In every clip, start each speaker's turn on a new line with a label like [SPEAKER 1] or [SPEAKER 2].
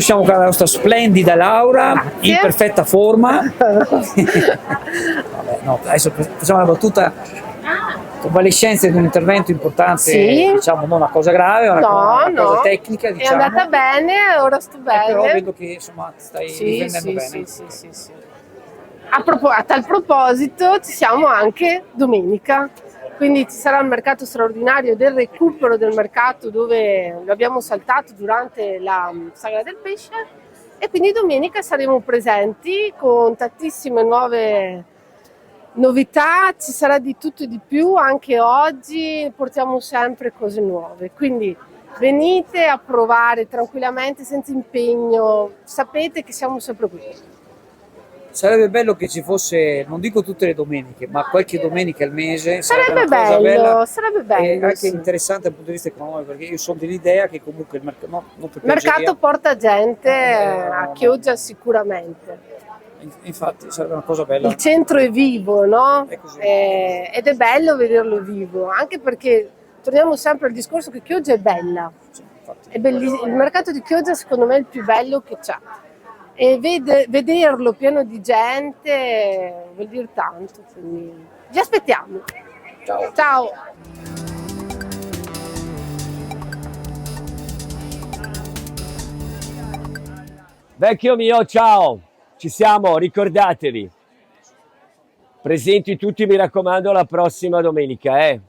[SPEAKER 1] Siamo con la nostra splendida Laura,
[SPEAKER 2] Grazie.
[SPEAKER 1] in perfetta forma. Vabbè, no, adesso facciamo la battuta. Convalescenza di un intervento importante,
[SPEAKER 2] Sì.
[SPEAKER 1] diciamo non una cosa grave, ma una cosa tecnica, diciamo.
[SPEAKER 2] È andata bene, ora sto bene.
[SPEAKER 1] Però vedo che insomma stai difendendo bene.
[SPEAKER 2] Sì. A tal proposito ci siamo anche domenica, quindi ci sarà il mercato straordinario del recupero del mercato dove lo abbiamo saltato durante la Sagra del Pesce, e quindi domenica saremo presenti con tantissime nuove novità, ci sarà di tutto e di più. Anche oggi portiamo sempre cose nuove, quindi venite a provare tranquillamente, senza impegno, sapete che siamo sempre qui.
[SPEAKER 1] Sarebbe bello che ci fosse, non dico tutte le domeniche, ma qualche domenica al mese.
[SPEAKER 2] Sarebbe
[SPEAKER 1] una cosa bella,
[SPEAKER 2] sarebbe bello.
[SPEAKER 1] E anche
[SPEAKER 2] sì.
[SPEAKER 1] interessante dal punto di vista economico, perché io sono dell'idea che comunque il mercato,
[SPEAKER 2] Il mercato porta gente a Chioggia sicuramente.
[SPEAKER 1] Infatti sarebbe una cosa bella.
[SPEAKER 2] Il centro è vivo, no?
[SPEAKER 1] È così.
[SPEAKER 2] Ed è bello vederlo vivo, anche perché torniamo sempre al discorso che Chioggia è bella.
[SPEAKER 1] Sì, infatti.
[SPEAKER 2] È bellissimo. Il mercato di Chioggia secondo me è il più bello che c'è. E vederlo pieno di gente vuol dire tanto, quindi vi aspettiamo.
[SPEAKER 1] Ciao.
[SPEAKER 2] Ciao.
[SPEAKER 3] Vecchio mio, ciao! Ci siamo, ricordatevi. Presenti tutti, mi raccomando, la prossima domenica,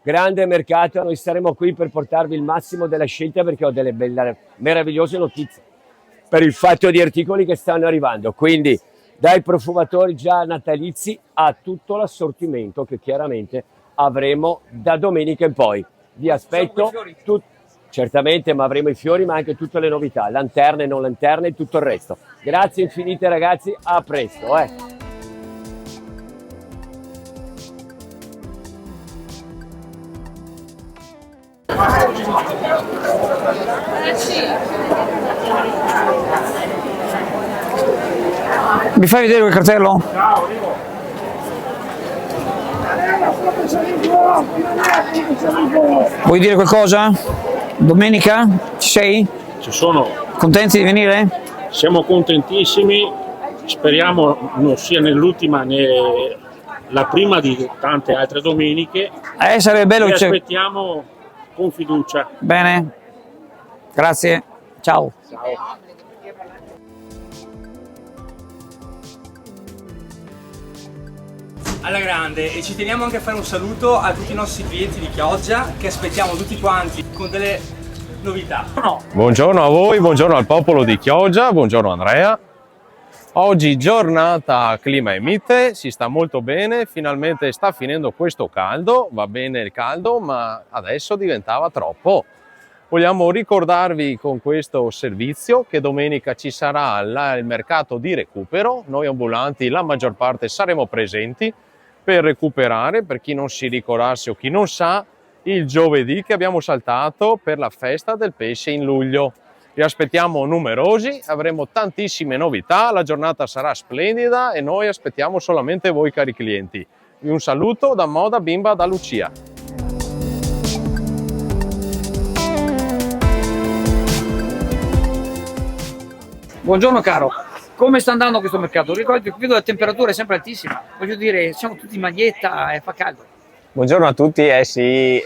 [SPEAKER 3] Grande mercato, noi saremo qui per portarvi il massimo della scelta, perché ho delle belle, meravigliose notizie per il fatto di articoli che stanno arrivando. Quindi dai profumatori già natalizi a tutto l'assortimento che chiaramente avremo da domenica in poi. Vi aspetto certamente, ma avremo i fiori, ma anche tutte le novità, lanterne, non lanterne e tutto il resto. Grazie infinite ragazzi, a presto.
[SPEAKER 1] Mi fai vedere quel cartello? Vuoi dire qualcosa? Domenica? Ci sei?
[SPEAKER 4] Ci sono,
[SPEAKER 1] Contenti di venire?
[SPEAKER 4] siamo contentissimi, speriamo non sia né l'ultima né la prima di tante altre domeniche.
[SPEAKER 1] Sarebbe bello
[SPEAKER 4] Vi
[SPEAKER 1] che c'è.
[SPEAKER 4] aspettiamo con fiducia.
[SPEAKER 1] Bene, grazie, ciao.
[SPEAKER 5] Alla grande, e ci teniamo anche a fare un saluto a tutti i nostri clienti di Chioggia che aspettiamo tutti quanti con delle novità.
[SPEAKER 6] Buongiorno a voi, buongiorno al popolo di Chioggia, buongiorno Andrea. Oggi giornata clima e mite, si sta molto bene, finalmente sta finendo questo caldo, va bene il caldo, ma adesso diventava troppo. Vogliamo ricordarvi con questo servizio che domenica ci sarà il mercato di recupero. Noi ambulanti la maggior parte saremo presenti per recuperare, per chi non si ricordasse o chi non sa, il giovedì che abbiamo saltato per la festa del pesce in luglio. Vi aspettiamo numerosi, avremo tantissime novità, la giornata sarà splendida e noi aspettiamo solamente voi cari clienti. Un saluto da Moda Bimba da Lucia.
[SPEAKER 1] Buongiorno caro, come sta andando questo mercato? Ricordi che vedo la temperatura è sempre altissima, voglio dire, siamo tutti in maglietta e fa caldo.
[SPEAKER 7] Buongiorno a tutti, sì,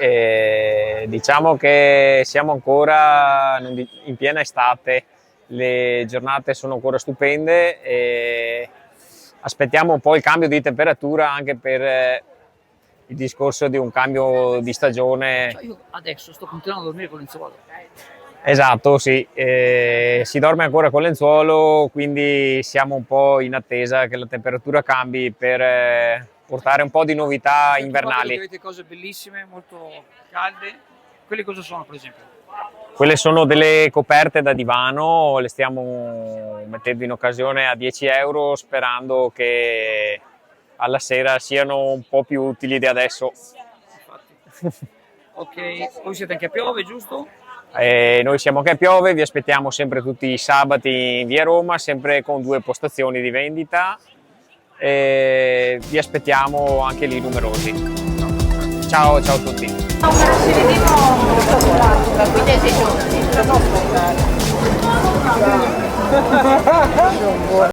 [SPEAKER 7] diciamo che siamo ancora in piena estate, le giornate sono ancora stupende e aspettiamo un po' il cambio di temperatura anche per il discorso di un cambio di stagione.
[SPEAKER 1] Cioè io adesso sto continuando a dormire con lenzuolo.
[SPEAKER 7] Esatto, sì, si dorme ancora con lenzuolo, quindi siamo un po' in attesa che la temperatura cambi per portare un po' di novità invernali.
[SPEAKER 1] Avete cose bellissime, molto calde. Quelle cosa sono, per esempio?
[SPEAKER 7] Quelle sono delle coperte da divano, le stiamo mettendo in occasione a 10 euro sperando che alla sera siano un po' più utili di adesso.
[SPEAKER 1] Infatti. Ok, voi siete anche a Piove, giusto?
[SPEAKER 7] Noi siamo anche a Piove, vi aspettiamo sempre tutti i sabati in via Roma, sempre con 2 postazioni di vendita. Vi aspettiamo anche lì numerosi. Ciao, ciao a tutti.